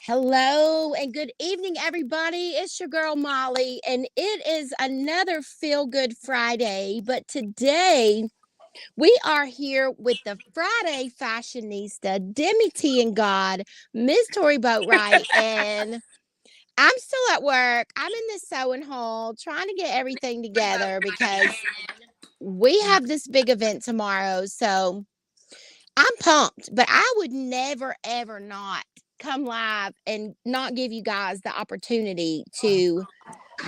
Hello and good evening, everybody. It's your girl Molly, and it is another Feel Good Friday. But today we are here with the Friday Fashionista, Demi T and God, Miss Tory Boatwright, and I'm still at work. I'm in the sewing hall trying to get everything together because we have this big event tomorrow. So I'm pumped, but I would never, ever not come live and not give you guys the opportunity to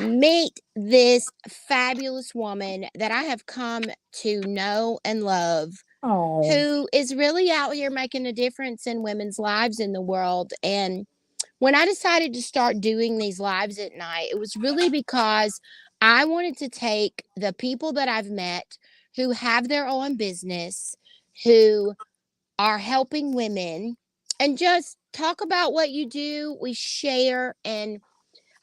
meet this fabulous woman that I have come to know and love, Oh, who is really out here making a difference in women's lives in the world. And when I decided to start doing these lives at night, it was really because I wanted to take the people that I've met who have their own business, who are helping women, and just talk about what you do. We share, and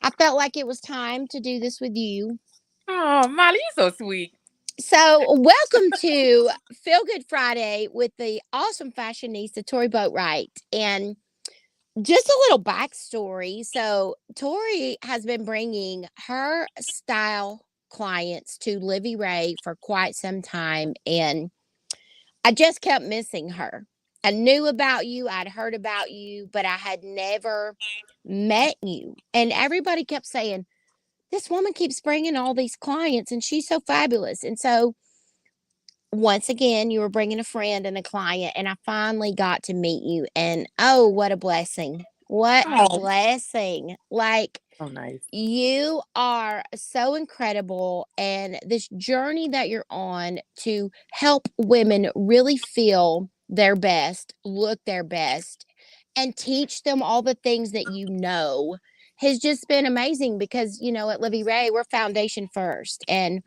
I felt like it was time to do this with you. oh, Molly, you so sweet. So, welcome to Feel Good Friday with the awesome fashionista Tory Boatwright. And just a little backstory. So, Tori has been bringing her style clients to Livy Ray for quite some time, and I just kept missing her. I knew about you, I'd heard about you, but I had never met you. And everybody kept saying, this woman keeps bringing all these clients and she's so fabulous. And so, once again, you were bringing a friend and a client, and I finally got to meet you. And oh, what a blessing! What a Oh, blessing! Like, so nice. you are so incredible, and this journey that you're on to help women really feel their best, look their best, and teach them all the things that you know has just been amazing because, at Livy Ray, we're foundation first. And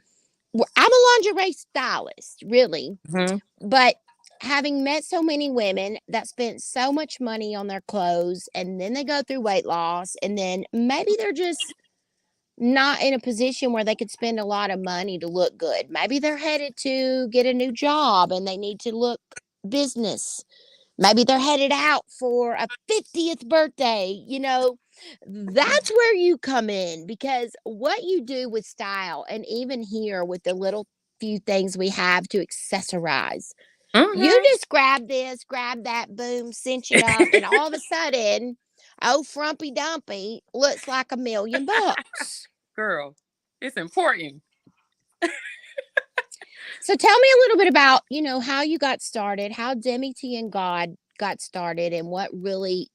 I'm a lingerie stylist, really, Hmm. but having met so many women that spent so much money on their clothes and then they go through weight loss and then maybe they're just not in a position where they could spend a lot of money to look good. Maybe they're headed to get a new job and they need to look business. Maybe they're headed out for a 50th birthday. That's where you come in because what you do with style, and even here with the little few things we have to accessorize, you Hmm. just grab this, grab that, boom, cinch it up, and all of a sudden, oh, Frumpy Dumpy looks like $1,000,000. Girl, it's important. So tell me a little bit about, how you got started, how Demi T and God got started, and what really,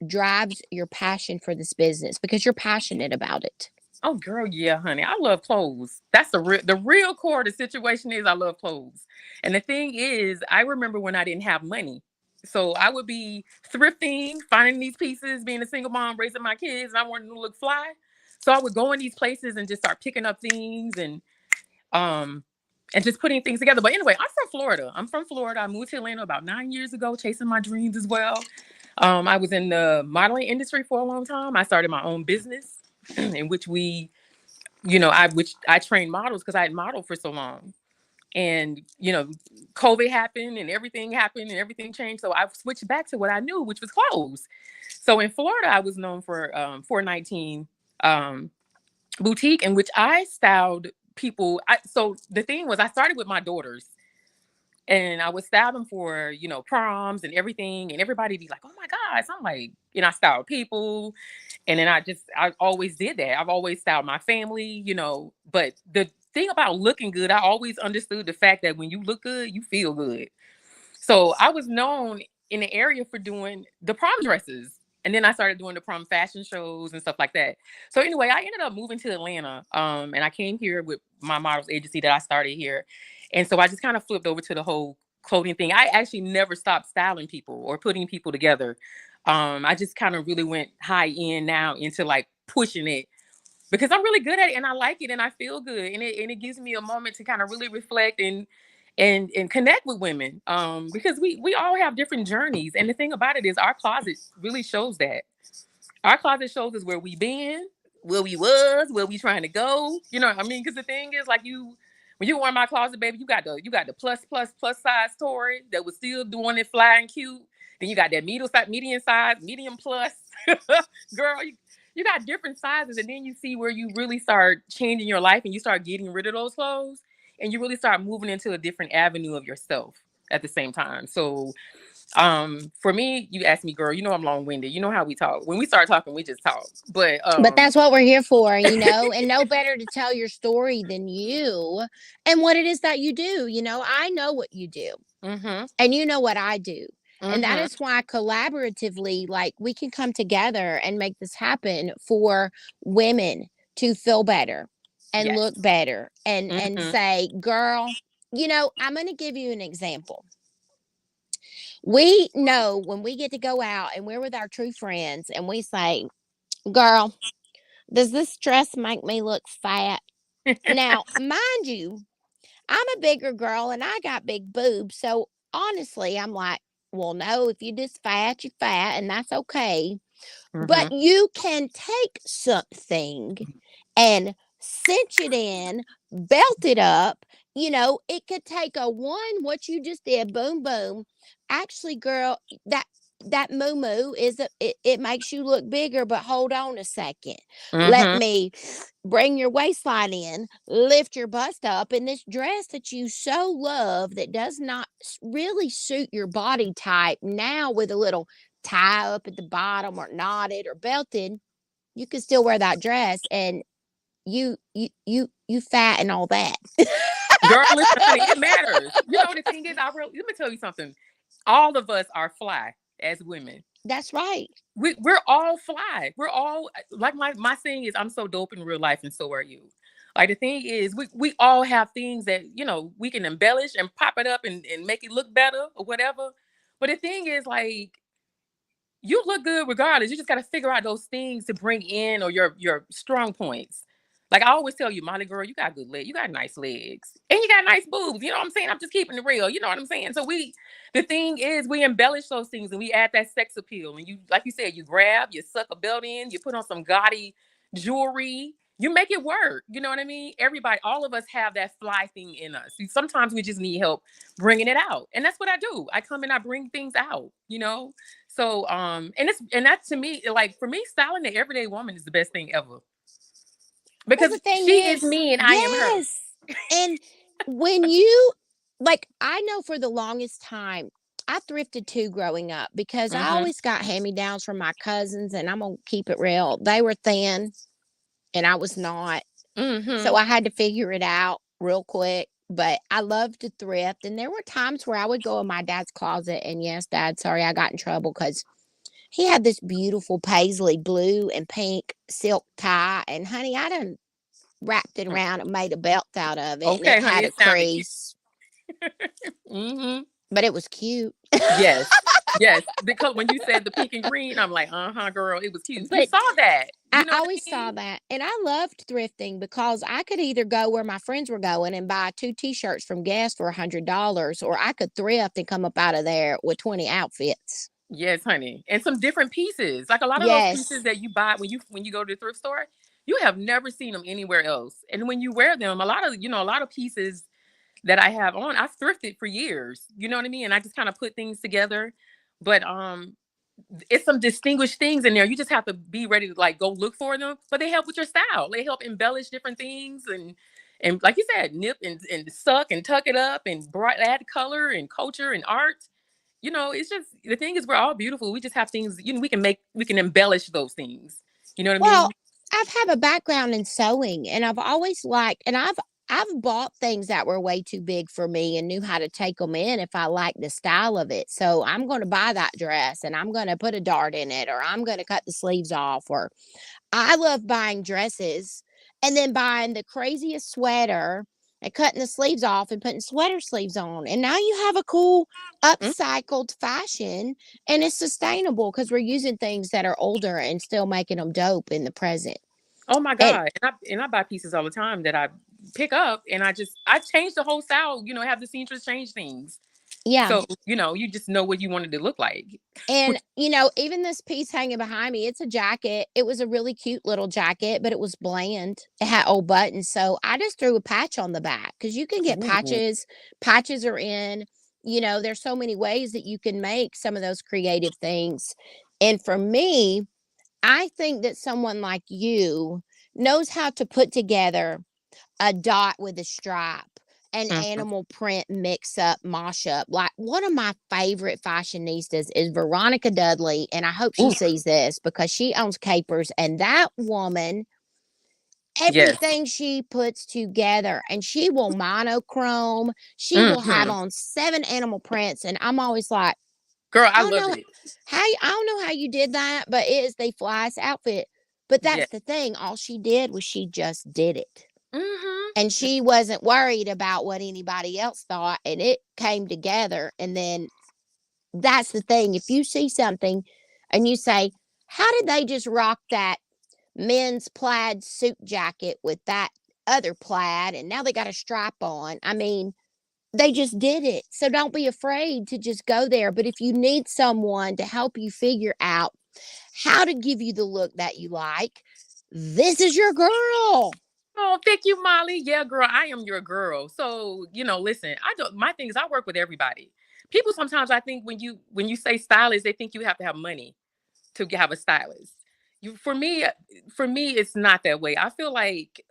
drives your passion for this business because you're passionate about it. Oh, girl, yeah, honey. I love clothes. That's the real core of the situation is I love clothes. And the thing is, I remember when I didn't have money. So I would be thrifting, finding these pieces, being a single mom, raising my kids, and I wanted to look fly. So I would go in these places and just start picking up things um and just putting things together. But anyway, I'm from Florida. I moved to Atlanta about 9 years ago, chasing my dreams as well. I was in the modeling industry for a long time. I started my own business in which I trained models because I had modeled for so long. And COVID happened and everything changed. So I switched back to what I knew, which was clothes. So in Florida, I was known for 419 um, boutique, in which I styled people. So the thing was, I started with my daughters, and I would style them for proms and everything, and everybody be like, "Oh my god!" So I'm like, I style people, and then I always did that. I've always styled my family. But the thing about looking good, I always understood the fact that when you look good, you feel good. So I was known in the area for doing the prom dresses. And then I started doing the prom fashion shows and stuff like that. So anyway, I ended up moving to Atlanta. And I came here with my models agency that I started here. And so I just kind of flipped over to the whole clothing thing. I actually never stopped styling people or putting people together. I just kind of really went high end now into like pushing it because I'm really good at it and I like it and I feel good and it gives me a moment to kind of really reflect and connect with women because we all have different journeys, and the thing about it is our closet really shows that. Our closet shows us where we been, where we was, where we trying to go, what I mean, because the thing is, like, when you were in my closet, baby, you got the plus size Tory that was still doing it fly and cute, Then you got that medium size, medium plus. Girl, you got different sizes, and then you see where you really start changing your life and you start getting rid of those clothes and you really start moving into a different avenue of yourself at the same time. So for me, you ask me, girl, you know I'm long-winded. You know how we talk. When we start talking, we just talk. But that's what we're here for, and no better to tell your story than you and what it is that you do. I know what you do mm-hmm, and you know what I do. And that mm-hmm, is why collaboratively, like, we can come together and make this happen for women to feel better and yes, look better and mm-hmm, say, girl, I'm going to give you an example. We know when we get to go out and we're with our true friends and we say, girl, does this dress make me look fat? Now, mind you, I'm a bigger girl and I got big boobs. So honestly, I'm like, well, no, if you just fat, you're fat, and that's okay. mm-hmm, But you can take something and cinch it in, belt it up. It could take a one, what you just did, boom, boom. Actually, girl, that moo moo it makes you look bigger, but hold on a second. Let mm-hmm. me bring your waistline in, lift your bust up in this dress that you so love that does not really suit your body type. Now with a little tie up at the bottom or knotted or belted, you can still wear that dress and you fat and all that. Girl, listen, honey, it matters. You know the thing is, let me tell you something. All of us are fly as women. That's right. We're all fly. We're all like my saying is, I'm so dope in real life, and so are you. Like the thing is, we all have things that we can embellish and pop it up and make it look better or whatever. But the thing is, like, you look good regardless. You just got to figure out those things to bring in, or your strong points. Like I always tell you, Molly girl, you got good legs. You got nice legs. And you got nice boobs. You know what I'm saying? I'm just keeping it real. You know what I'm saying? So the thing is, we embellish those things and we add that sex appeal. And you, like you said, you grab, you suck a belt in, you put on some gaudy jewelry, you make it work. You know what I mean? Everybody, all of us have that fly thing in us. Sometimes we just need help bringing it out. And that's what I do. I come and I bring things out. So and that to me, like for me, styling the everyday woman is the best thing ever. Well, Because the thing she is is, me and I am her. yes. And when you, like, I know for the longest time, I thrifted too growing up because I Mm-hmm. always got hand me downs from my cousins, and I'm going to keep it real. They were thin and I was not. So Mm-hmm. I had to figure it out real quick. But I loved to thrift. And there were times where I would go in my dad's closet. And yes, Dad, sorry, I got in trouble because he had this beautiful paisley blue and pink silk tie. And honey, I done wrapped it around and made a belt out of it. And it Okay, honey, had a it sounded cute. crease, Mm-hmm. but it was cute. Yes. Yes. Because when you said the pink and green, I'm like, uh-huh, girl, it was cute. You But saw that. I You know what always I saw mean? that. And I loved thrifting because I could either go where my friends were going and buy 2 t-shirts from Guess for $100, or I could thrift and come up out of there with 20 outfits. Yes, honey. And some different pieces. Like a lot of those pieces Yes. that you buy when you go to the thrift store, you have never seen them anywhere else. And when you wear them, a lot of pieces that I have on, I've thrifted for years. You know what I mean? And I just kind of put things together. But it's some distinguished things in there. You just have to be ready to like go look for them. But they help with your style. They help embellish different things and like you said, nip and suck and tuck it up and bright add color and culture and art. It's just the thing is we're all beautiful. We just have things, we can embellish those things. You know what I Well, mean? I've had a background in sewing, and I've always liked, and I've bought things that were way too big for me and knew how to take them in if I liked the style of it. So I'm going to buy that dress and I'm going to put a dart in it, or I'm going to cut the sleeves off, or I love buying dresses and then buying the craziest sweater and cutting the sleeves off and putting sweater sleeves on. And now you have a cool Mm. upcycled fashion, and it's sustainable because we're using things that are older and still making them dope in the present. Oh my And God. And I buy pieces all the time that I pick up and I change the whole style, have the seamstress change things. yeah. So, you just know what you wanted to look like. And, even this piece hanging behind me, it's a jacket. It was a really cute little jacket, but it was bland. It had old buttons. So I just threw a patch on the back because you can get Ooh. patches. Patches are in. there's so many ways that you can make some of those creative things. And for me, I think that someone like you knows how to put together a dot with a stripe, an Mhm. animal print mix up, mosh up. Like one of my favorite fashionistas is Veronica Dudley, and I hope she Ooh, sees this because she owns Capers, and that woman, yes. everything she puts together, and she will monochrome, she will have Mhm. on 7 animal prints, and I'm always like, Girl, I I don't love know it. I don't know how you did that, but it is the flyest outfit. But Yeah. that's the thing, all she did was she just did it. Mhm. And she wasn't worried about what anybody else thought, and it came together. And then that's the thing. If you see something and you say, how did they just rock that men's plaid suit jacket with that other plaid and now they got a stripe on? I mean, they just did it. So don't be afraid to just go there. But if you need someone to help you figure out how to give you the look that you like, this is your girl. Oh, thank you, Molly. Yeah, girl, I am your girl. So, listen, I don't my thing is I work with everybody. People sometimes I think when you say stylist, they think you have to have money to have a stylist. For me, it's not that way. I feel like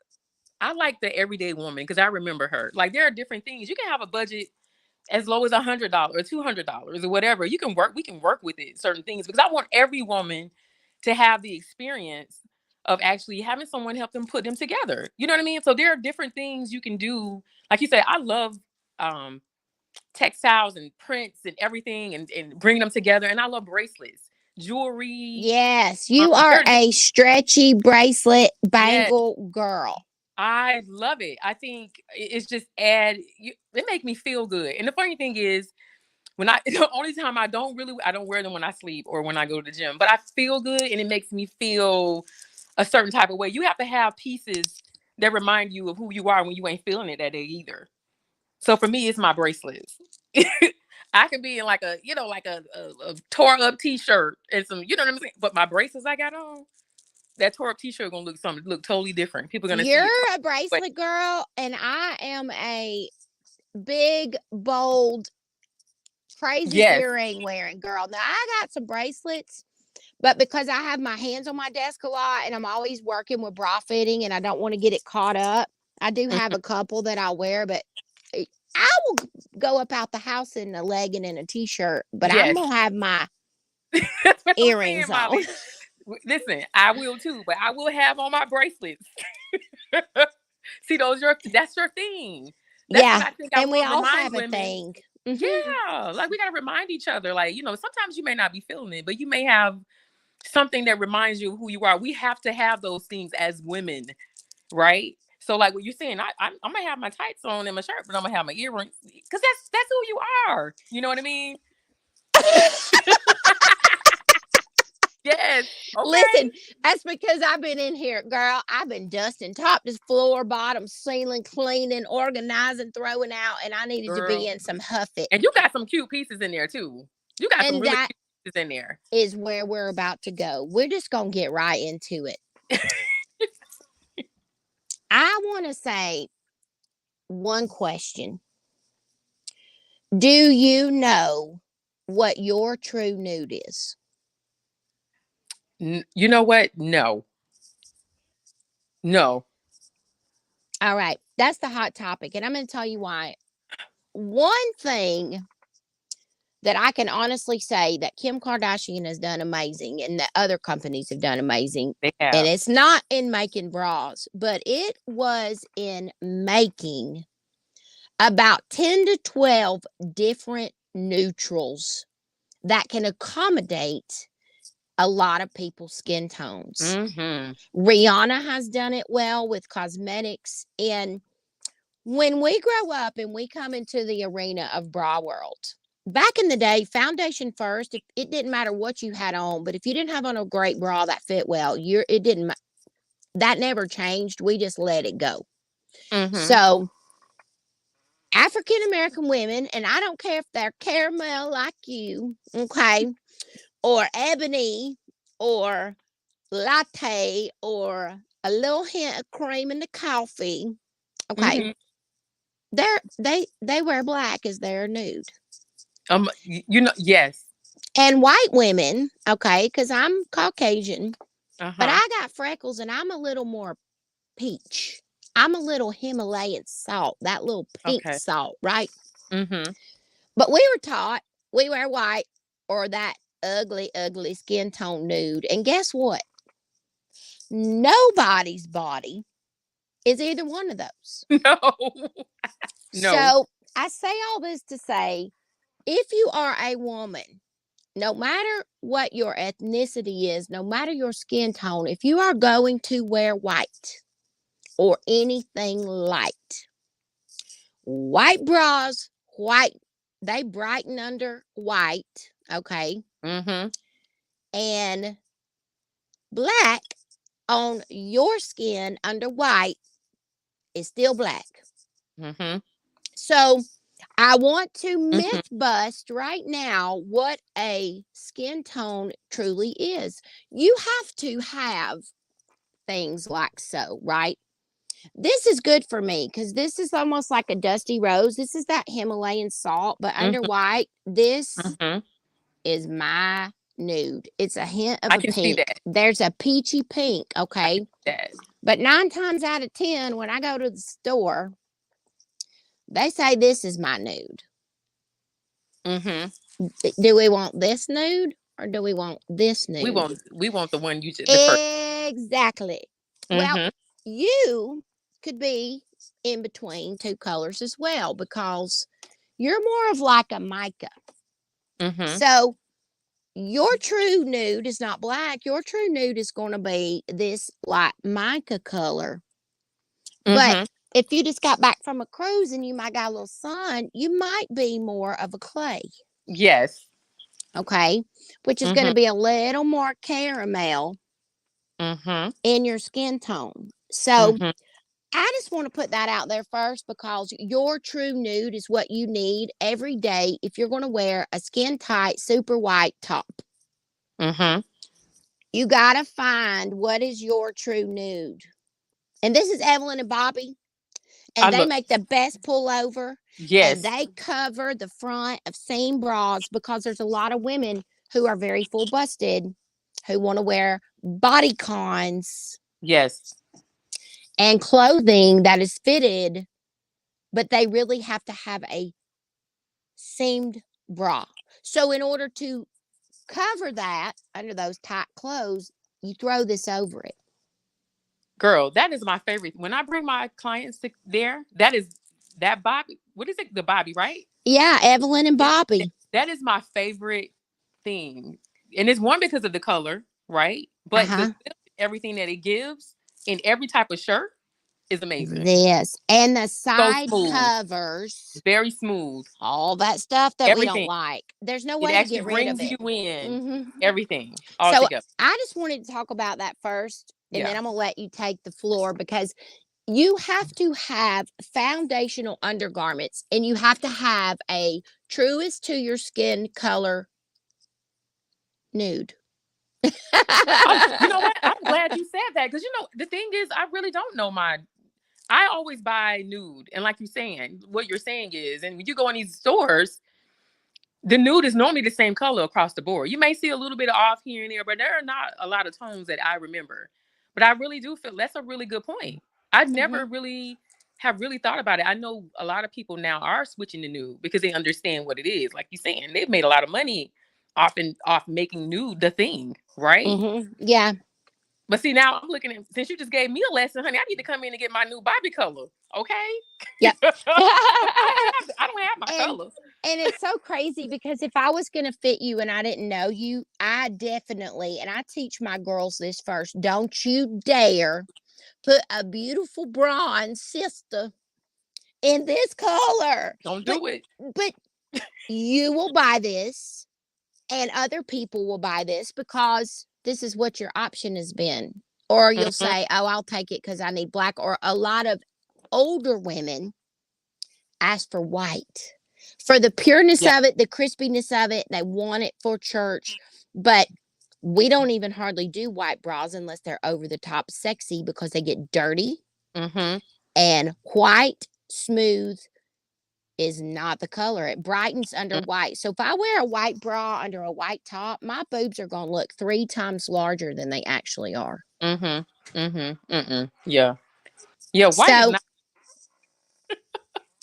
I like the everyday woman because I remember her. Like there are different things. You can have a budget as low as $100 or $200 or whatever. We can work with it, certain things, because I want every woman to have the experience of actually having someone help them put them together. You know what I mean? So there are different things you can do. Like you said, I love um, textiles and prints and everything and bringing them together. And I love bracelets, jewelry. Yes, you There are are a stretchy bracelet yeah, bangle girl. I love it. I think it's just it make me feel good. And the funny thing is, when I the only time I don't wear them when I sleep or when I go to the gym, but I feel good and it makes me feel a certain type of way. You have to have pieces that remind you of who you are when you ain't feeling it that day either. So for me, it's my bracelets. I can be in like a tore up t-shirt and some, you know what I'm saying? But my bracelets I got on, that tore up t-shirt gonna look totally different. People are gonna see it. You're a But bracelet girl, and I am a big, bold, crazy yes. earring wearing girl. Now, I got some bracelets, but because I have my hands on my desk a lot and I'm always working with bra fitting and I don't want to get it caught up, I do have Mhm. a couple that I'll wear, but I will go up out the house in a legging and a t-shirt, but I'm Yes. gonna have my That's what I'm saying, earrings on. Molly. Listen, I will too, but I will have on my bracelets. See, that's your thing. That's what Yeah, I think I and we want to all remind have a women. thing. Hmm. Yeah, like we got to remind each other. Like, sometimes you may not be feeling it, but you may have something that reminds you of who you are. We have to have those things as women, right? So, like what you're saying, I'm gonna have my tights on and my shirt, but I'm gonna have my earrings because that's who you are. You know what I mean? Yes. Listen, Okay, that's because I've been in here, girl. I've been dusting top to floor, bottom, ceiling, cleaning, organizing, throwing out, and I needed to be girl. in some huff it. And you got some cute pieces in there too. You got some And really that cute pieces in there. is where we're about to go. We're just gonna get right into it. I want to say one question. Do you know what your true nude is? You know what? No, no. All right, that's the hot topic, and I'm going to tell you why. One thing that I can honestly say that Kim Kardashian has done amazing and that other companies have done amazing. They And have. it's not in making bras, but it was in making about 10 to 12 different neutrals that can accommodate a lot of people's skin tones. Mm-hmm. Rihanna has done it well with cosmetics. And when we grow up and we come into the arena of bra world, back in the day, foundation first. If it didn't matter what you had on, but if you didn't have on a great bra that fit well, it didn't. That never changed. We just let it go. Mm-hmm. So African American women, and I don't care if they're caramel like you, okay, or ebony, or latte, or a little hint of cream in the coffee, okay, Mm-hmm. they wear black as their nude. Yes. And white women, okay, because I'm Caucasian, but Uh-huh. I got freckles and I'm a little more peach. I'm a little Himalayan salt, that little pink Okay. salt, right? Mm-hmm. But we were taught we wear white or that ugly, ugly skin tone nude. And guess what? Nobody's body is either one of those. No. No. So I say all this to say if you are a woman, no matter what your ethnicity is, no matter your skin tone, if you are going to wear white or anything light, white bras, white, they brighten under white, okay? Mm-hmm. And black on your skin under white is still black. Mm-hmm. So I want to Mm-hmm. myth bust right now what a skin tone truly is. You have to have things like so, right? This is good for me because this is almost like a dusty rose. This is that Himalayan salt, but under Mm-hmm. white, this Mm-hmm. is my nude. It's a hint of I a can see pink. that. There's a peachy pink, I can okay? see that. But 9 times out of 10, when I go to the store, they say this is my nude. Mm-hmm. Do we want this nude or do we want this nude? We want the one you the first. Exactly. Well, Mm-hmm. you could be in between two colors as well because you're more of like a mica. Mm-hmm. So your true nude is not black. Your true nude is going to be this like mica color. But Mm-hmm. if you just got back from a cruise and you might got a little sun, you might be more of a clay. Yes. Okay. Which is going Mm-hmm. to be a little more caramel Mm-hmm. in your skin tone. So Mm-hmm. I just want to put that out there first because your true nude is what you need every day if you're going to wear a skin tight, super white top. Mm-hmm. You got to find what is your true nude. And this is Evelyn and Bobby, I and they look. make the best pullover and Yes. they cover the front of seam bras because there's a lot of women who are very full busted who want to wear bodycons Yes. and clothing that is fitted, but they really have to have a seamed bra. So, in order to cover that under those tight clothes, you throw this over it. Girl, that is my favorite. When I bring my clients to there, that is that Bobby. What is it? The Bobby, right? Yeah, Evelyn and It, Bobby. that is my favorite thing. And it's one because of the color, right? Uh But the huh. zip, everything that it gives in every type of shirt is amazing. This and the So side smooth, covers, very smooth. all that stuff that we don't Everything. like. There's no It way to actually get rid of brings it. you in. Hmm. Everything all So together. I just wanted to talk about that first, and Yeah. then I'm gonna let you take the floor because you have to have foundational undergarments, and you have to have a truest to your skin color nude. You know what? I'm glad you said that because the thing is, I really don't know my. I always buy nude, and like you're saying, what you're saying is, and when you go in these stores, the nude is normally the same color across the board. You may see a little bit of off here and there, but there are not a lot of tones that I remember. But I really do feel that's a really good point. I never Hmm. really have really thought about it. I know a lot of people now are switching to nude because they understand what it is. Like you're saying, they've made a lot of money off making nude the thing, right? Yeah. But see, now I'm looking at since you just gave me a lesson, honey, I need to come in and get my new Bobby color. Okay. Yep. I don't have my and color. and it's so crazy because if I was going to fit you and I didn't know you, I definitely, and I teach my girls this first, don't you dare put a beautiful bronze sister in this color. Don't But do it. but you will buy this and other people will buy this because this is what your option has been. Or you'll Mhm. say, "Oh, I'll take it cuz I need black." Or a lot of older women ask for white. For the pureness Yeah. of it, the crispiness of it, they want it for church, but we don't even hardly do white bras unless they're over the top sexy because they get dirty Mhm. and white, smooth, is not the color. It brightens under white. So if I wear a white bra under a white top, my boobs are going to look 3 times larger than they actually are. Yeah. Yeah, white is So not.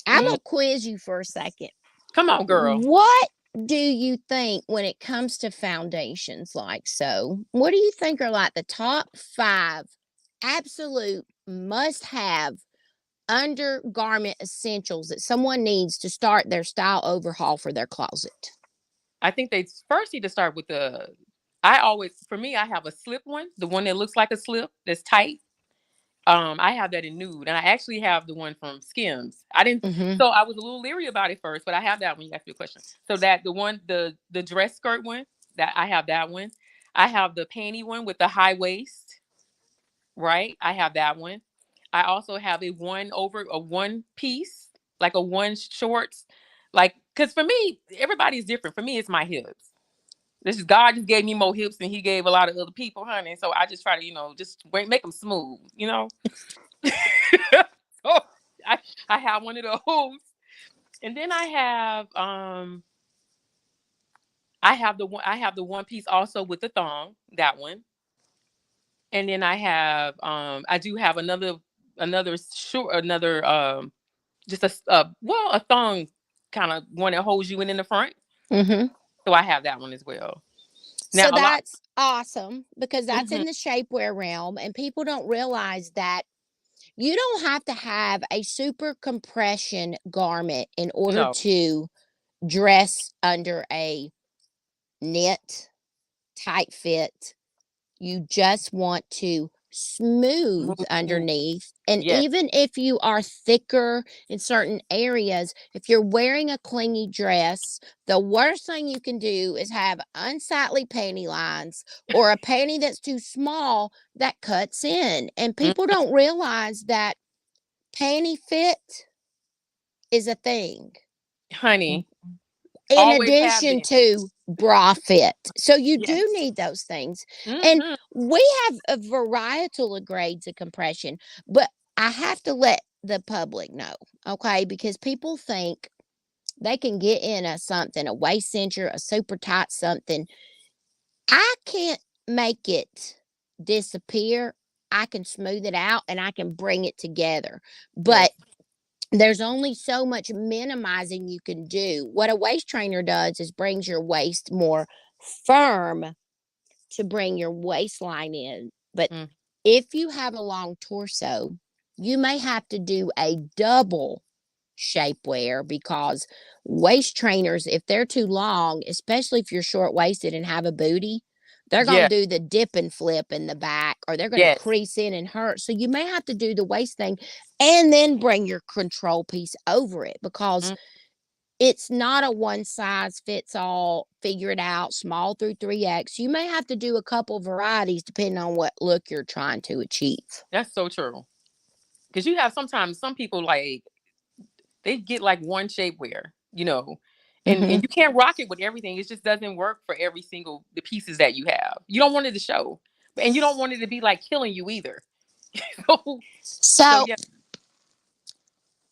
I'm going to quiz you for a second. Come on, girl. What do you think when it comes to foundations like so? What do you think are like the top 5 absolute must-have undergarment essentials that someone needs to start their style overhaul for their closet? I think they first need to start with for me, I have a slip one, the one that looks like a slip that's tight. I have that in nude, and I actually have the one from Skims. I didn't, Mm-hmm. so I was a little leery about it first, but I have that one. You asked me a question. So that the dress skirt one, that I have that one. I have the panty one with the high waist, right? I have that one. I also have a one piece, like a one shorts, like because for me, everybody's different. For me, it's my hips. This is God just gave me more hips than He gave a lot of other people, honey. So I just try to, just make them smooth, So I I have one of those, and then I have the one piece also with the thong, that one, and then I do have another short another just a thong kind of one that holds you in the front. Mm-hmm. So I have that one as well. Now So a lot. that's awesome because that's Mhm. in the shapewear realm, and people don't realize that you don't have to have a super compression garment in order No. to dress under a knit, tight fit. You just want to smooth Smooth. underneath. And Yes. even if you are thicker in certain areas, if you're wearing a clingy dress, the worst thing you can do is have unsightly panty lines or a panty that's too small that cuts in. And Mm, people don't realize that panty fit is a thing honey, in always have addition been. to bra fit. So you do Yes. need those things. And Hmm. we have a varietal of grades of compression, but I have to let the public know, okay? Because people think they can get in a waist cincher, a super tight something. I can't make it disappear. I can smooth it out and I can bring it together. But Yes. there's only so much minimizing you can do. What a waist trainer does is brings your waist more firm to bring your waistline in. But Mm. if you have a long torso, you may have to do a double shapewear because waist trainers, if they're too long, especially if you're short waisted and have a booty, they're going Yeah. to do the dip and flip in the back or they're going to Yes. crease in and hurt. So you may have to do the waist thing and then bring your control piece over it because Mm. it's not a one size fits all, figure it out, small through 3X. You may have to do a couple varieties depending on what look you're trying to achieve. That's so true. Because you have sometimes some people like they get like one shapewear, and Mm-hmm. you can't rock it with everything. It just doesn't work for every single the pieces that you have. You don't want it to show, and you don't want it to be like killing you either. so, so So yeah,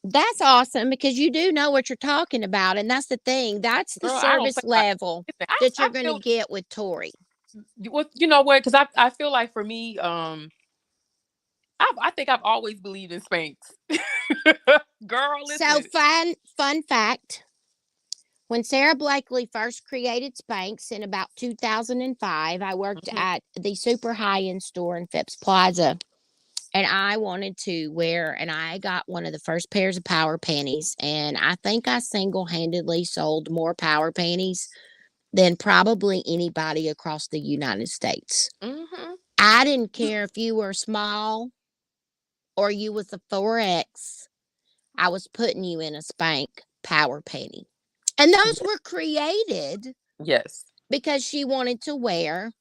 that's awesome because you do know what you're talking about. And that's the thing. That's the girl, I don't play service about. level Listen, that you're I going to feel get with Tory. you know what? Because I feel like for me, I think I've always believed in Spanx. Girl, So, listen. fun fact, when Sarah Blakely first created Spanx in about 2005, I worked Mhm. at the super high end store in Phipps Plaza. And I wanted to wear, and I got one of the first pairs of power panties. And I think I single handedly sold more power panties than probably anybody across the United States. Mhm. I didn't care if you were small or you was a 4X. I was putting you in a spank power panty. And those were created Yes. because she wanted to wear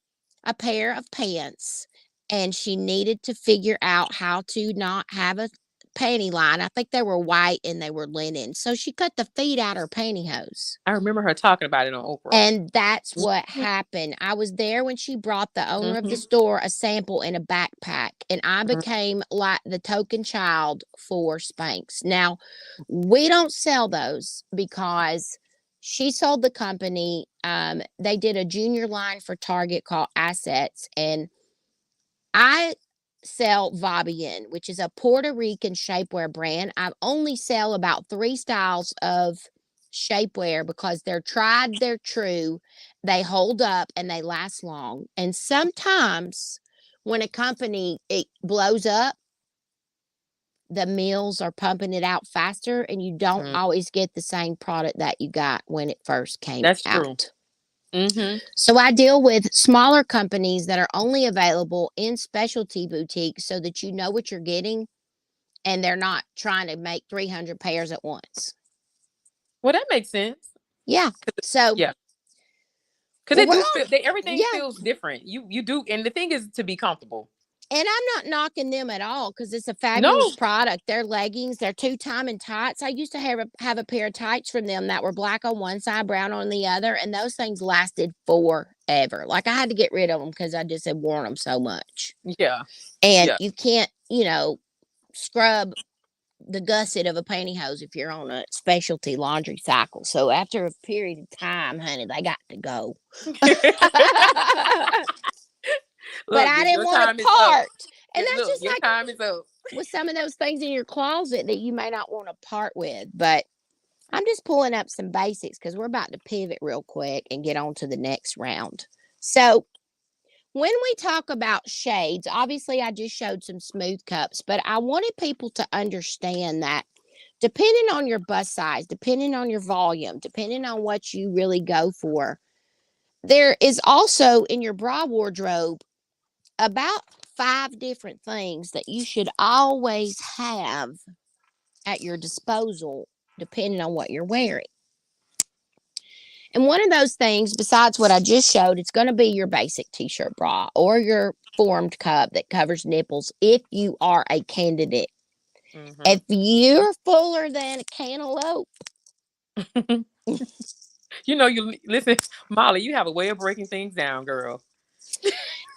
a pair of pants and she needed to figure out how to not have a panty line. I think they were white and they were linen. So she cut the feet out her pantyhose. I remember her talking about it on Oprah. And that's what Mhm. happened. I was there when she brought the owner of the Mhm. store a sample in a backpack. and I Mhm. became like the token child for Spanx. Now, we don't sell those because she sold the company. They did a junior line for Target called Assets, and I sell Vabian, which is a Puerto Rican shapewear brand. I only sell about 3 styles of shapewear because they're tried, they're true, they hold up, and they last long. And sometimes when a company it blows up, the mills are pumping it out faster, and you don't Mm. always get the same product that you got when it first came That's true. out. Mhm. So I deal with smaller companies that are only available in specialty boutiques so that you know what you're getting and they're not trying to make 300 pairs at once. Well, that makes sense. Yeah. So, Yeah, because well, they we're do on. feel everything Yeah. feels different. You do, and the thing is to be comfortable. And I'm not knocking them at all because it's a No. fabulous product. Their leggings, they're 2-time tights. I used to have a pair of tights from them that were black on one side, brown on the other, and those things lasted forever. Like I had to get rid of them because I just had worn them so much. Yeah. And Yeah. you can't, scrub the gusset of a pantyhose if you're on a specialty laundry cycle. So after a period of time, honey, they got to go. But Look, I didn't your want time to is up. part. And that's Look, just your like time is up. with some of those things in your closet that you may not want to part with. But I'm just pulling up some basics because we're about to pivot real quick and get on to the next round. So when we talk about shades, obviously I just showed some smooth cups, but I wanted people to understand that depending on your bust size, depending on your volume, depending on what you really go for, there is also in your bra wardrobe about 5 different things that you should always have at your disposal, depending on what you're wearing. And one of those things, besides what I just showed, it's going to be your basic t-shirt bra or your formed cup that covers nipples if you are a candidate. Mm-hmm. If you're fuller than a cantaloupe, You listen, Molly. You have a way of breaking things down, girl.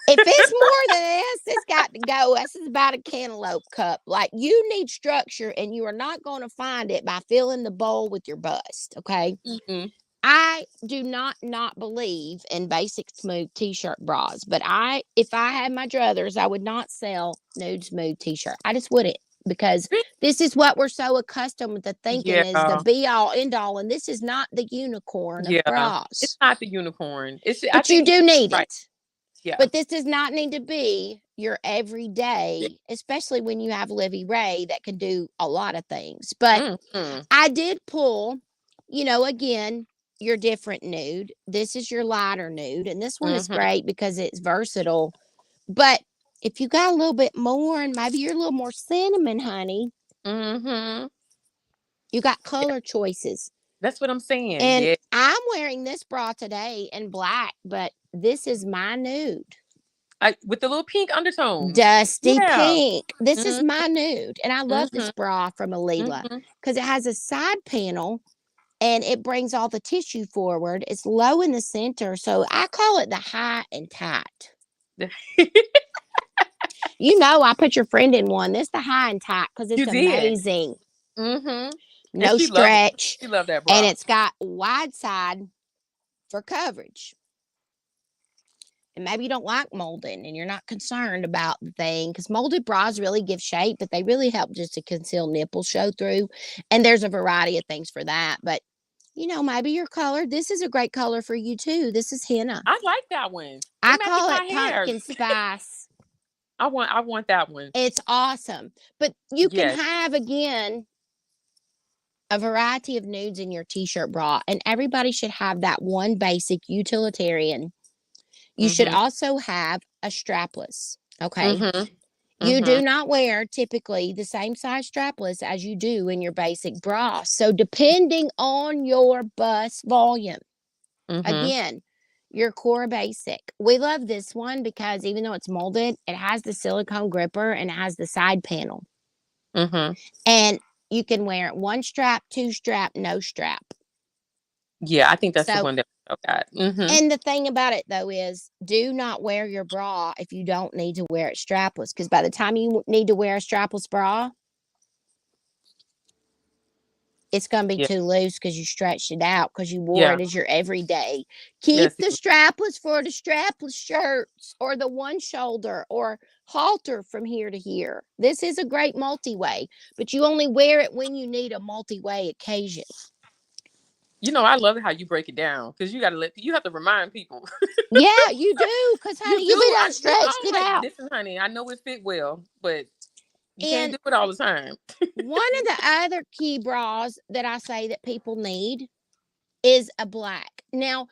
if it's more than this, it's got to go. This is about a cantaloupe cup. Like you need structure, and you are not going to find it by filling the bowl with your bust. Okay. Mm-hmm. I do not believe in basic smooth t-shirt bras, but if I had my druthers, I would not sell nude smooth t-shirt. I just wouldn't because this is what we're so accustomed to thinking is the Yeah. be all end all, and this is not the unicorn of Yeah. It's bras. not the unicorn. I But you think do need right. it. Yeah. But this does not need to be your everyday, especially when you have Livy Ray that can do a lot of things. But Mm-hmm. I did pull, again, your different nude. This is your lighter nude. And this one is Mm-hmm. great because it's versatile. But if you got a little bit more and maybe you're a little more cinnamon, honey, Mm-hmm. you got Yeah. color choices. That's what I'm saying. And Yeah. I'm wearing this bra today in black, but this is my nude. With the little pink undertones. Dusty Yeah. pink. This is Mm-hmm. my nude. And I love this bra from Alila Mm-hmm. because it has a side panel and it brings all the tissue forward. It's low in the center. So I call it the high and tight. I put your friend in one. This the high and tight because You it's did. amazing. Mm-hmm. And No she loved it. stretch. She loved that And bra. it's got wide side for coverage. And maybe you don't like molding and you're not concerned about the thing because molded bras really give shape, but they really help just to conceal nipple show through. And there's a variety of things for that. But, maybe your color, this is a great color for you too. This is henna. I like that one. I It matches call my it hair. pumpkin spice. I want that one. It's awesome. But you can Yes. have, again, a variety of nudes in your t-shirt bra. And everybody should have that one basic utilitarian. You should Mm-hmm. also have a strapless. Okay. Mm-hmm. You do not wear typically the same size strapless as you do in your basic bra. So depending on your bust volume, Mm-hmm. again, your core basic. We love this one because even though it's molded, it has the silicone gripper and it has the side panel. Mm-hmm. And you can wear it 1 strap, 2 strap, no strap. Yeah, I think that's the So one that Oh God. Mm-hmm. And the thing about it though is, do not wear your bra if you don't need to wear it strapless, because by the time you need to wear a strapless bra, it's going to be Yeah. too loose because you stretched it out because you wore Yeah. it as your everyday. Keep Yes. the strapless for the strapless shirts or the one shoulder or halter from here to here. This is a great multi-way, but you only wear it when you need a multi-way occasion. I love how you break it down because you have to remind people. Yeah, you do, because You honey, you be do. done stretched I'm it like, out. listen, honey, I know it fit well, but you can't And do it all the time. one of the other key bras that I say that people need is a black. Now,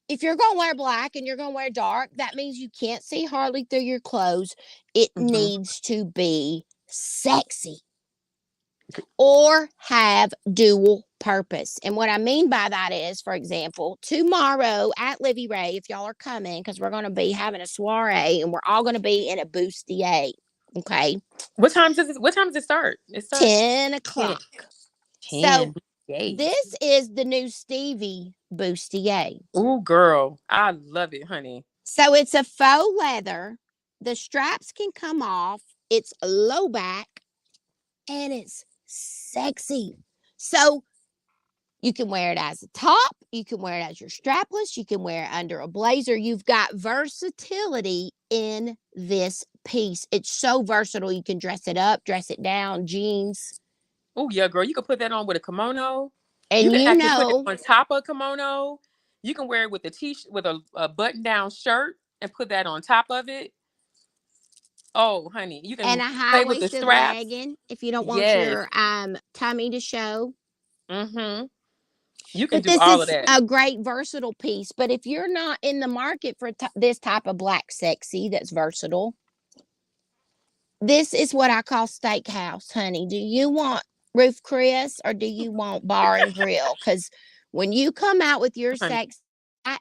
if you're going to wear black and you're going to wear dark, that means you can't see hardly through your clothes. It Mm-hmm. needs to be sexy or have dual purpose. And what I mean by that is, for example, tomorrow at Livy Ray, if y'all are coming, because we're going to be having a soiree and we're all going to be in a bustier. Okay. What time does it start? It starts 10 10. o'clock. So 10. Yay. this is the new Stevie bustier. Ooh, girl. I love it, honey. So it's a faux leather. The straps can come off. It's low back and it's sexy. So you can wear it as a top. You can wear it as your strapless. You can wear it under a blazer. You've got versatility in this piece. It's so versatile. You can dress it up, dress it down, jeans. Oh, yeah, girl. You can put that on with a kimono. You And can you actually put it know, on top of a kimono. You can wear it with a t-shirt, with a button-down shirt and put that on top of it. Oh, honey, you and can a play with the high-waisted straps. legging if you don't want Yes. your tummy to show. Mm-hmm. You can But do this all of is that. a great versatile piece. But if you're not in the market for this type of black sexy that's versatile, this is what I call steakhouse, honey. Do you want Roof Chris or do you want bar and grill? Because when you come out with your Honey, sex back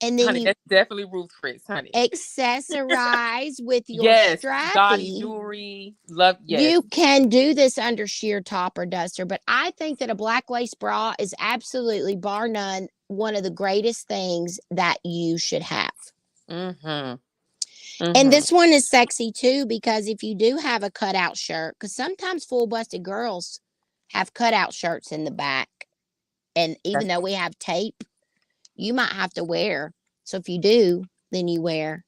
and then honey, you that's definitely Ruth Chris, honey. accessorize with your Yes, gaudy strappy, jewelry. Love, yes. you can do this under sheer top or duster. But I think that a black lace bra is absolutely, bar none, one of the greatest things that you should have. Mm-hmm. And Mm-hmm. this one is sexy too, because if you do have a cutout shirt, because sometimes full busted girls have cutout shirts in the back. And even That's, though we have tape, you might have to wear. So if you do, then you wear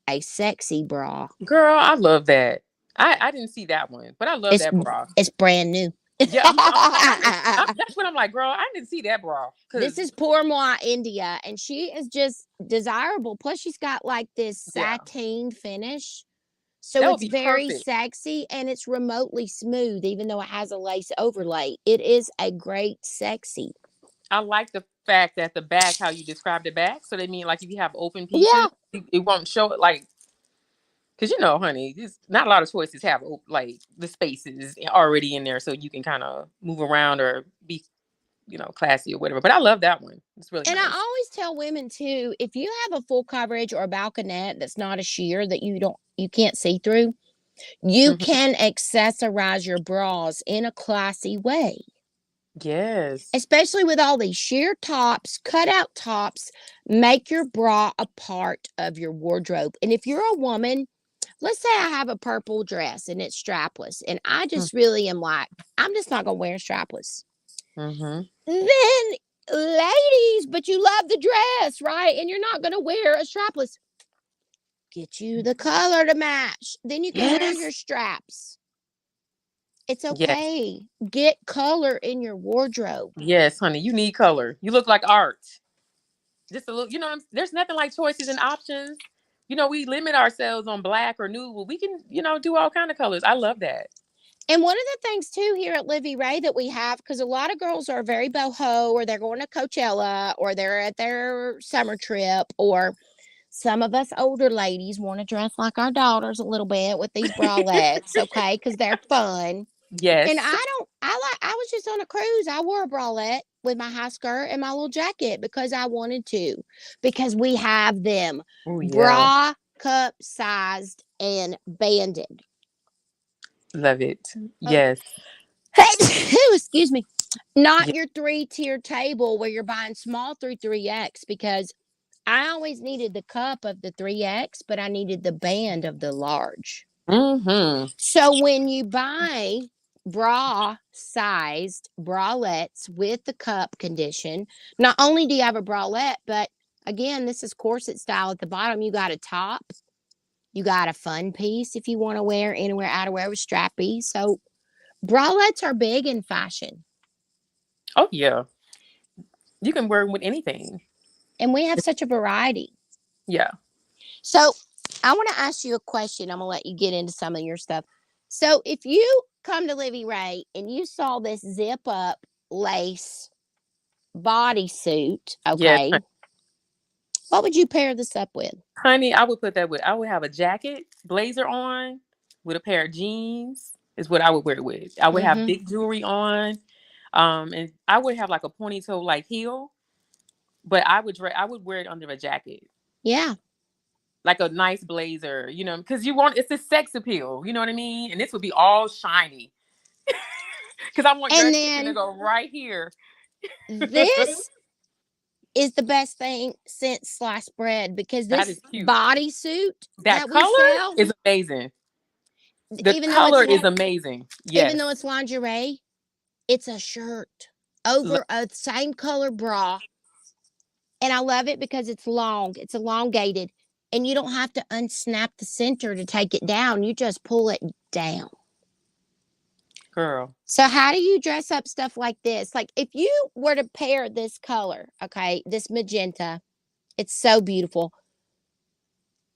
a sexy bra. girl, I love that. I didn't see that one, but I love It's that bra. it's brand new. Yeah, that's what I'm like, girl. I didn't see that bra This because is Pour Moi India, and she is just desirable. Plus, she's got like this yeah, sateen finish. So that would it's be very perfect. sexy and it's remotely smooth, even though it has a lace overlay. It is a great sexy. I like the fact that the back, how you described the back, so they mean like if you have open pieces, Yeah. it won't show it like because honey, there's not a lot of choices have like the spaces already in there, so you can kind of move around or be classy or whatever. But I love that one. It's really And I nice. always tell women too, if you have a full coverage or a balconette that's not a sheer that you can't see through, you Hmm. can accessorize your bras in a classy way. Yes. Especially with all these sheer tops, cutout tops, make your bra a part of your wardrobe. And if you're a woman, let's say I have a purple dress and it's strapless, and I just really am like, I'm just not going to wear strapless. Mm-hmm. Then, ladies, but you love the dress, right? And you're not going to wear a strapless. Get you the color to match. Then you can wear your Yes. straps. It's Yes. okay. Get color in your wardrobe. Yes, honey. You need color. You look like art. Just a little. There's nothing like choices and options. We limit ourselves on black or nude. Well, we can, do all kind of colors. I love that. And one of the things too here at Livy Ray that we have, because a lot of girls are very boho, or they're going to Coachella, or they're at their summer trip, or some of us older ladies want to dress like our daughters a little bit with these bralettes, okay, because they're fun. And Yes. I was just on a cruise. I wore a bralette with my high skirt and my little jacket because I wanted to, because we have them Oh yeah. bra cup sized and banded. Love it. Oh, Yes. excuse me. Not Yeah. your 3-tier table where you're buying small through 3X, because I always needed the cup of the 3X, but I needed the band of the large. Mm-hmm. So when you buy bra sized bralettes with the cup condition, not only do you have a bralette, but again, this is corset style at the bottom. You got a top, you got a fun piece if you want to wear anywhere, outerwear with strappy. So bralettes are big in fashion, Oh yeah. You can wear them with anything. and we have such a variety. Yeah. So I want to ask you a question. I'm going to let you get into some of your stuff. So if you come to Livy Ray and you saw this zip up lace bodysuit, Yes. okay, what would you pair this up with? Honey, I would put that with, I would have a jacket, blazer on with a pair of jeans is what I would wear it with. I would have Mm-hmm. big jewelry on. And I would have like a ponytail like heel, but I would wear it under a jacket. Yeah. Like a nice blazer, because it's a sex appeal, you know what I mean? And this would be all shiny. Because I want your And attention to then go right here. this is the best thing since sliced bread, because That this is cute. bodysuit That that we color sell, is amazing. The even though it's color is amazing. even Yes. though it's lingerie, it's a shirt Lo- over a same color bra. And I love it because it's long, it's elongated, and you don't have to unsnap the center to take it down. You just pull it down. Girl. So, how do you dress up stuff like this? Like, if you were to pair this color, okay, this magenta, it's so beautiful.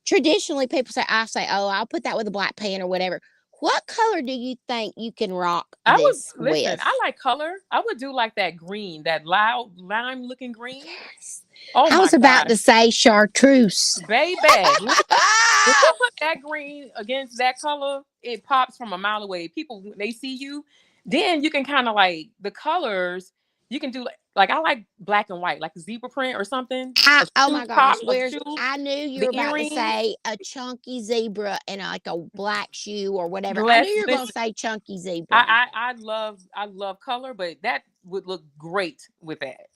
Traditionally, people say, oh, I'll put that with a black pant or whatever. What color do you think you can rock I would this listen. with? I like color. I would do like that green, that loud lime looking green. Yes. Oh I my was about gosh, to say chartreuse. baby! When you put that green against that color, it pops from a mile away. People, when they see you, then you can kind of like the colors. You can do like I like black and white, like a zebra print or something. A Oh shoe my gosh, top, a where's shoe, I knew you the were about to earrings. say a chunky zebra and like a black shoe or whatever. I knew Less, you were going to listen, say chunky zebra. I love color, but that would look great with that.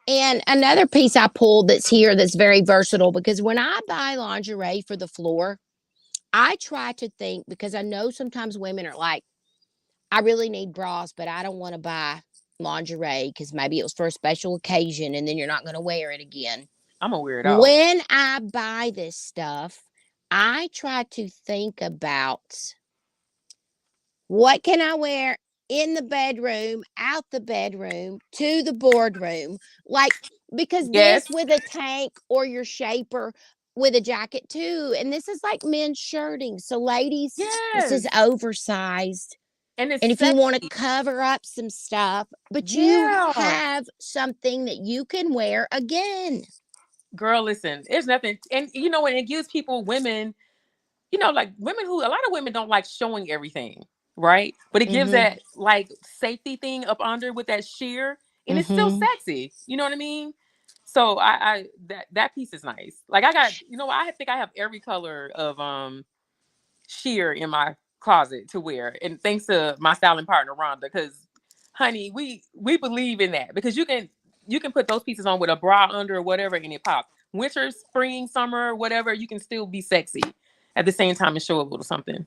And another piece I pulled that's here that's very versatile, because when I buy lingerie for the floor, I try to think, because I know sometimes women are like, I really need bras, but I don't want to buy lingerie because maybe it was for a special occasion and then you're not going to wear it again. I'm gonna wear it out. When I buy this stuff, I try to think about, what can I wear in the bedroom, out the bedroom, to the boardroom? Like, because Yes, this with a tank or your shaper with a jacket too. And this is like men's shirting. So, ladies, this is yes, oversized. and it's And if you want to sexy. cover up some stuff, but you Yeah, have something that you can wear again. girl, listen, there's nothing, and and it gives people, women, like women who a lot of women don't like showing everything, right? But it gives Mm-hmm. that like safety thing up under with that sheer, and it's still Mm-hmm. sexy. You know what I mean? So I that piece is nice. Like I got, I think I have every color of sheer in my closet to wear, and thanks to my styling partner Rhonda, because honey, we believe in that, because you can put those pieces on with a bra under or whatever, and it pops. Winter, spring, summer, whatever, you can still be sexy at the same time and show a little something.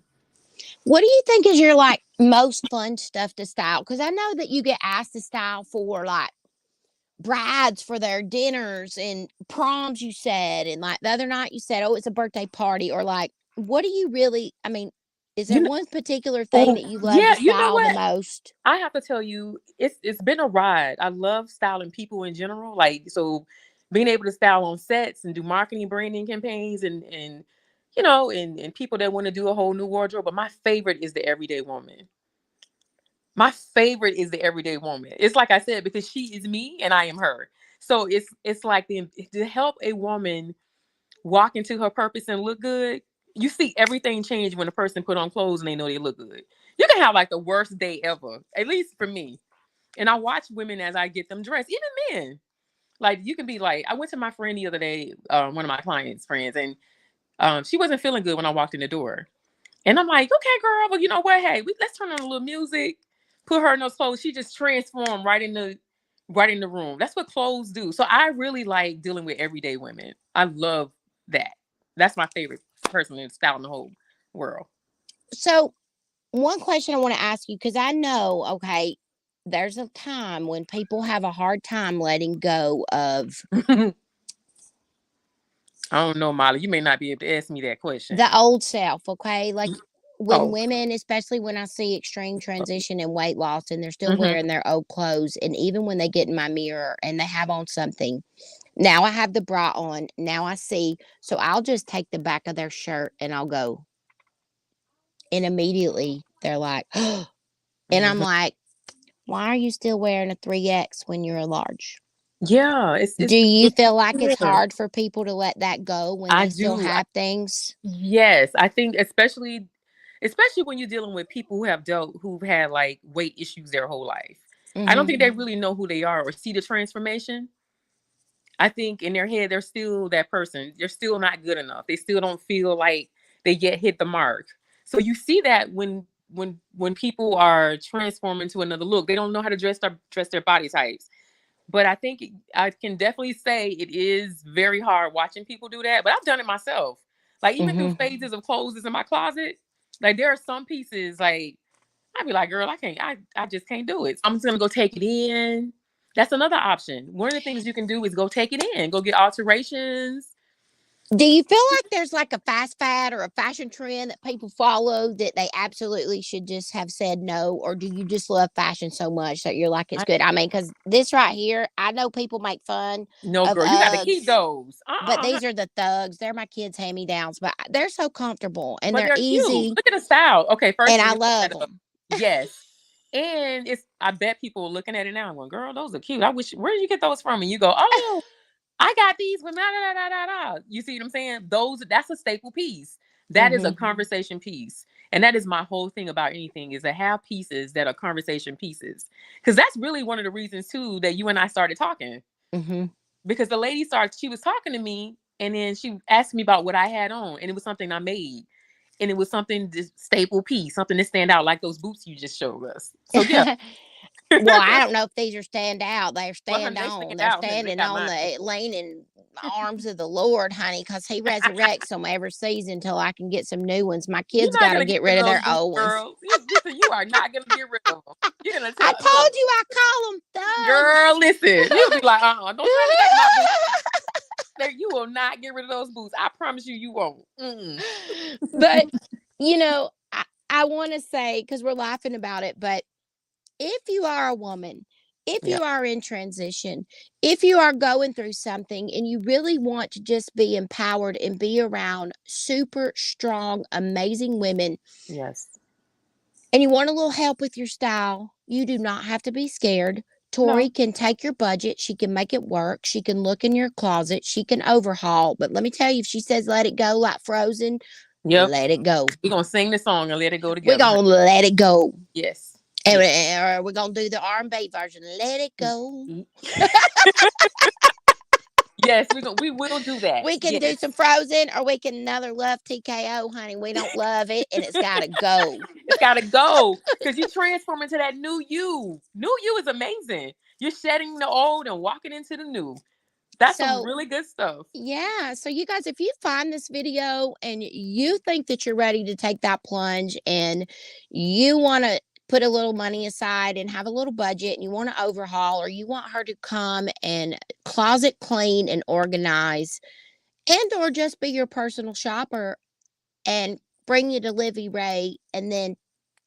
What do you think is your like most fun stuff to style? Because I know that you get asked to style for like brides for their dinners and proms, you said, and like the other night you said, oh, it's a birthday party, or like, what do you really? I mean, is there You know, one particular thing oh that you love to yeah, you know style the what? most? I have to tell you, it's been a ride. I love styling people in general. Like, so being able to style on sets and do marketing branding campaigns, and people that want to do a whole new wardrobe. But my favorite is the everyday woman. My favorite is the everyday woman. It's like I said, because she is me and I am her. So it's like to help a woman walk into her purpose and look good. You see everything change when a person put on clothes and they know they look good. You can have like the worst day ever, at least for me. And I watch women as I get them dressed, even men. Like you can be like, I went to my friend the other day, one of my clients' friends, and she wasn't feeling good when I walked in the door. And I'm like, okay, girl, well, you know what? Hey, let's turn on a little music. put her in those clothes, she just transformed right in the room. That's what clothes do. So I really like dealing with everyday women. I love that. That's my favorite person in style in the whole world. So, one question I want to ask you, because I know, okay, there's a time when people have a hard time letting go of I don't know, Molly. You may not be able to ask me that question. the old self, okay? Like when Oh. women, especially when I see extreme transition and weight loss and they're still Mm-hmm. wearing their old clothes, and even when they get in my mirror and they have on something, now I have the bra on, now I see, so I'll just take the back of their shirt and I'll go, and immediately they're like, and I'm Mm-hmm. like, why are you still wearing a 3X when you're a large? Yeah, Do you it's feel like it's yeah. hard for people to let that go when I they still do. have things? Yes, I think especially when you're dealing with people who've had like weight issues their whole life. I don't Mm-hmm. think they really know who they are or see the transformation. I think in their head they're still that person. They're still not good enough. They still don't feel like they yet hit the mark. So you see that when people are transforming to another look, they don't know how to dress their body types. But I think I can definitely say it is very hard watching people do that. But I've done it myself. Like even through Mm-hmm. phases of clothes in my closet, like there are some pieces like I'd be like, girl, I can't, I just can't do it. So I'm just gonna go take it in. That's another option. One of the things you can do is go take it in, go get alterations. Do you feel like there's like a fast fad or a fashion trend that people follow that they absolutely should just have said no? Or do you just love fashion so much that you're like, it's I, good? I mean, because this right here, I know people make fun no, of girl, you got to keep Uggs, those. but these are the thugs. They're my kids' hand me downs, but they're so comfortable and But they're they're cute. easy, Look at the style. Okay, first and let I me look love that up. them. Yes. And it's I bet people are looking at it now and going, girl, those are cute. I wish where did you get those from? And you go, oh, I got these with da da da da da. You see what I'm saying? That's a staple piece. That is a Mm-hmm. conversation piece. And that is my whole thing about anything is to have pieces that are conversation pieces. Because that's really one of the reasons too that you and I started talking. Mm-hmm. Because the lady she was talking to me and then she asked me about what I had on, and it was something I made. And it was something this staple piece, something to stand out, like those boots you just showed us. So yeah. Well, I don't know if these are stand out. They're Well, stand honey, they on. stand They're out, honey. They standing got on mine. the leaning arms of the Lord, honey, because He resurrects them every season until I can get some new ones. My You're kids not got to gonna get get rid rid of of those their boots, old ones. girl. Listen, you are not gonna get rid of them. You're gonna I tell told look, you I call them thugs. girl, listen. You'll be like, don't try to take my boots. There, you will not get rid of those boots. I promise you, you won't. Mm-mm. But, you know, I want to say, because we're laughing about it, but if you are a woman, if Yeah. you are in transition, if you are going through something and you really want to just be empowered and be around super strong, amazing women, Yes. and you want a little help with your style, you do not have to be scared. Tory No. can take your budget. She can make it work. She can look in your closet. She can overhaul. But let me tell you, if she says let it go like Frozen, Yep. let it go. We're gonna sing the song and let it go We're together, going honey. to let it go. Yes. And Yes. we're going to do the R&B version. Let it go. Yes, we will do that. We can do Yes. some Frozen, or we can another love TKO, honey. We don't love it, and it's got to go. It's gotta go. Because you transform into that new you. New you is amazing. You're shedding the old and walking into the new. That's some So, really good stuff. yeah. So, you guys, if you find this video and you think that you're ready to take that plunge and you want to put a little money aside and have a little budget and you want to overhaul, or you want her to come and closet clean and organize, and or just be your personal shopper and bring you to Livy Ray and then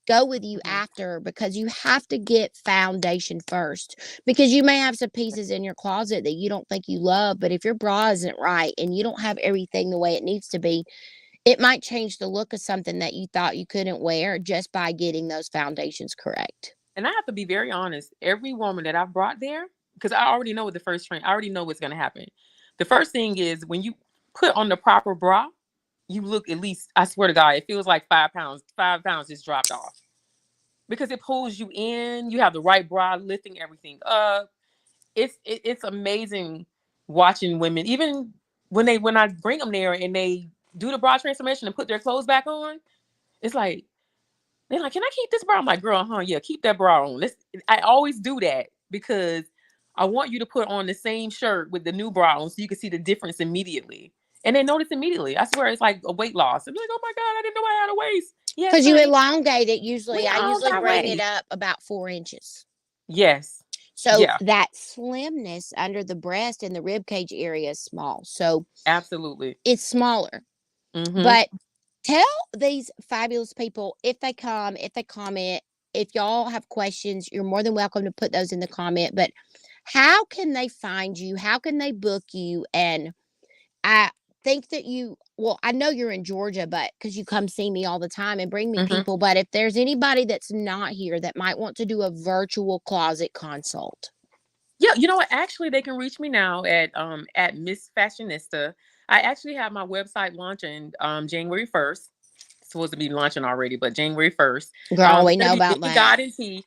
go with you Mhm. after, because you have to get foundation first, because you may have some pieces in your closet that you don't think you love, but if your bra isn't right and you don't have everything the way it needs to be, it might change the look of something that you thought you couldn't wear just by getting those foundations correct. And I have to be very honest. Every woman that I've brought there, because I already know what the first train, I already know what's gonna happen. The first thing is when you put on the proper bra, you look at least, I swear to God, it feels like 5 pounds. 5 pounds just dropped off. Because it pulls you in, you have the right bra lifting everything up. It's amazing watching women, even when I bring them there and they do the bra transformation and put their clothes back on. It's like They're like, "Can I keep this bra?" I'm like, "Girl, yeah, keep that bra on." I always do that because I want you to put on the same shirt with the new bra on so you can see the difference immediately. And they notice immediately. I swear it's like a weight loss. I'm like, "Oh my God, I didn't know I had a waist." Yes, Because you honey. elongate it. We I all usually got bring it waist. up about 4 inches. Yes. So Yeah, that slimness under the breast and the rib cage area is small. So absolutely. it's smaller. Mm-hmm. But tell these fabulous people if they come, if they comment, if y'all have questions, you're more than welcome to put those in the comment. But how can they find you? How can they book you? And I think that well, I know you're in Georgia, but because you come see me all the time and bring me Mm-hmm. people. But if there's anybody that's not here that might want to do a virtual closet consult. Yeah, you know what? Actually, they can reach me now at Miss Fashionista. I actually have my website launching January 1st. It's supposed to be launching already, but January 1st. Girl, It's we gonna know be about that. Demigod and Tea.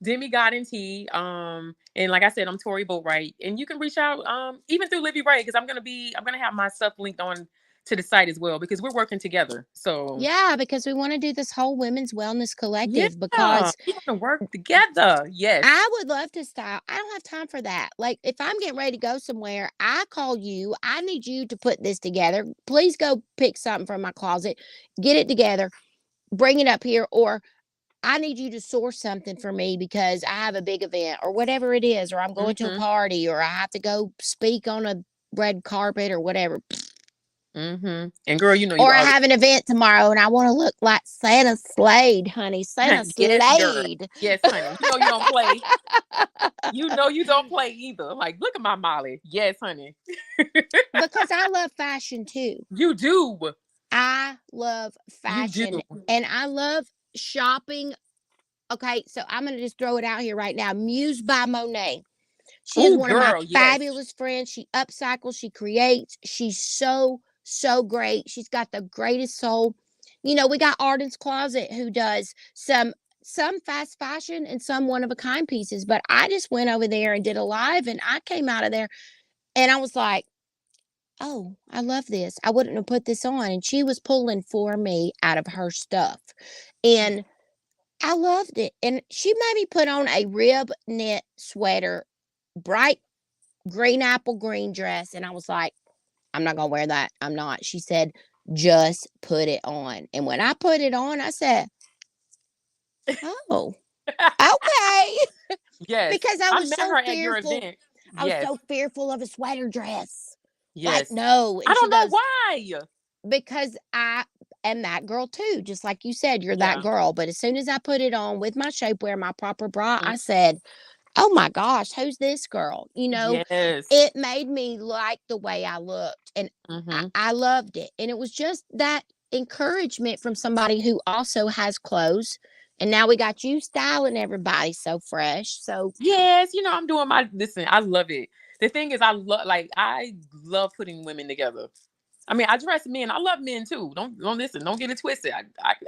Demigod and Tea. And like I said, I'm Tory Boatwright. And you can reach out even through Livy Ray, because I'm gonna have my stuff linked on to the site as well because we're working together. So Yeah, because we want to do this whole women's wellness yeah, collective because we want to work together. Yes. I would love to style. I don't have time for that. Like, if I'm getting ready to go somewhere, I call you. I need you to put this together. Please go pick something from my closet, get it together, bring it up here, or I need you to source something for me because I have a big event or whatever it is, or I'm going to a Mm-hmm. party, or I have to go speak on a red carpet or whatever. Mm-hmm. And girl, you know you Or I already have an event tomorrow and I want to look like Santa Slade, honey. Santa yes, girl. Slade. Yes, honey. You know you don't play. You know you don't play either. Like, look at my Molly. Yes, honey. Because I love fashion too. You do. I love You fashion do. and I love shopping. Okay, so I'm going to just throw it out here right now. Muse by Monet. She is Oh, one of my girl, yes. fabulous friends. She upcycles, she creates. She's so great. She's got the greatest soul. You know, we got Arden's Closet who does some fast fashion and some one of a kind pieces, but I just went over there and did a live and I came out of there and I was like, "Oh, I love this. I wouldn't have put this on." And she was pulling for me out of her stuff. And I loved it. And she made me put on a rib knit sweater, bright green apple green dress. And I was like, "I'm not going to wear that. I'm not." She said, "Just put it on." And when I put it on, I said, "Oh, okay." Yes. Because I I was met so her at your fearful. event. I was Yes. so fearful of a sweater dress. Like, Yes. no. I And she don't know goes, why. "Because I am that girl too. Just like you said, you're that Yeah. girl." But as soon as I put it on with my shapewear, my proper bra, Mm, I said, "Oh my gosh, who's this girl?" You know, yes. it made me like the way I looked and Mm-hmm. I loved it. And it was just that encouragement from somebody who also has clothes. And now we got you styling everybody so fresh. So, Yes, I'm doing my listen, I love it. The thing is I love putting women together. I mean, I dress men. I love men too. Don't listen. Don't get it twisted.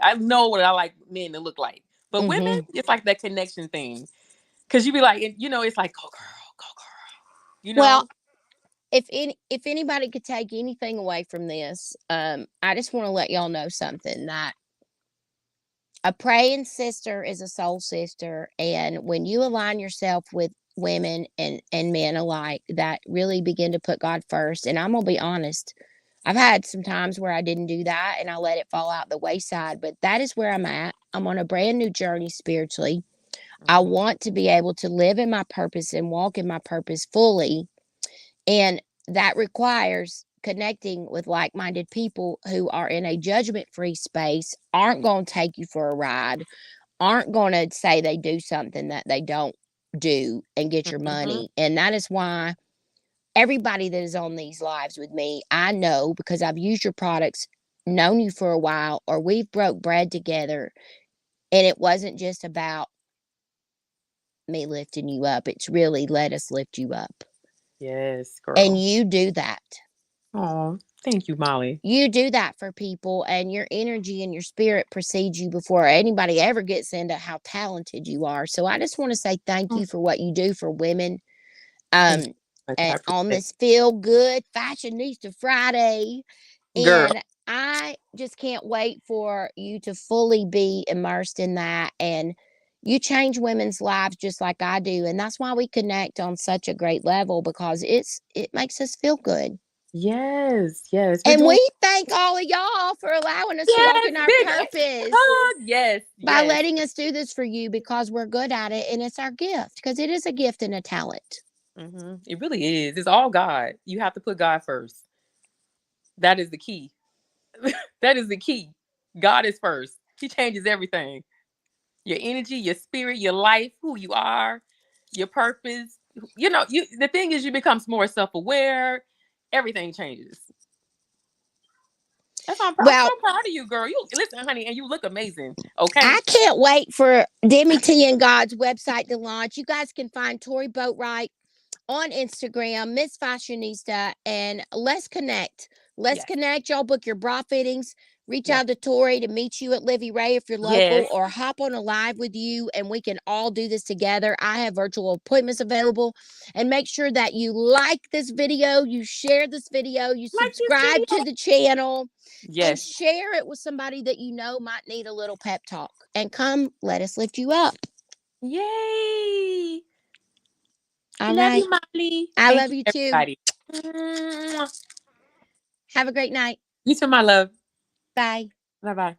I know what I like men to look like, but women, mm-hmm. it's like that connection thing. Cause you be like, it's like, go girl. You Well, know. if anybody could take anything away from this, I just want to let y'all know something that a praying sister is a soul sister. And when you align yourself with women and men alike that really begin to put God first, and I'm going to be honest, I've had some times where I didn't do that and I let it fall out the wayside, but that is where I'm at. I'm on a brand new journey spiritually. I Mhm. want to be able to live in my purpose and walk in my purpose fully. And that requires connecting with like minded people who are in a judgment free space, aren't going to take you for a ride, aren't going to say they do something that they don't do and get your Mhm. money. And that is why everybody that is on these lives with me, I know because I've used your products, known you for a while, or we've broke bread together. And it wasn't just about me lifting you up, it's really let us lift you up. Yes, And girl. you do that. Oh, thank you, Molly. You do that for people, and your energy and your spirit precedes you before anybody ever gets into how talented you are. So I just want to say thank Oh, you for what you do for women. thank you Um, so much. I and appreciate on it. this Feel Good Fashionista Friday, Girl. And I just can't wait for you to fully be immersed in that. And you change women's lives just like I do. And that's why we connect on such a great level, because it makes us feel good. Yes, yes. We're And doing we thank all of y'all for allowing us to walk yes, in our big purpose hug. Yes, by yes. letting us do this for you, because we're good at it and it's our gift, because it is a gift and a talent. It really is. It's all God. You have to put God first. That is the key. That is the key. God is first. He changes everything. Your energy, your spirit, your life, who you are, your purpose. You the thing is you become more self-aware. Everything changes. I'm so Well, proud of you, girl. You listen, honey, and you look amazing. Okay. I can't wait for Demi T and God's website to launch. You guys can find Tory Boatwright on Instagram, Miss Fashionista, and let's connect. Let's Yes. connect. Y'all book your bra fittings. Reach Yes. out to Tory to meet you at Livy Ray if you're Yes. local, or hop on a live with you and we can all do this together. I have virtual appointments available. And make sure that you like this video, you share this video, you Like this subscribe to video. the channel, and Yes. share it with somebody that you know might need a little pep talk. And come, let us lift you up. Yay. All Love right. you, Molly. I Thank love you, you too. everybody. Mwah. Have a great night. You too, my love. Bye. Bye bye.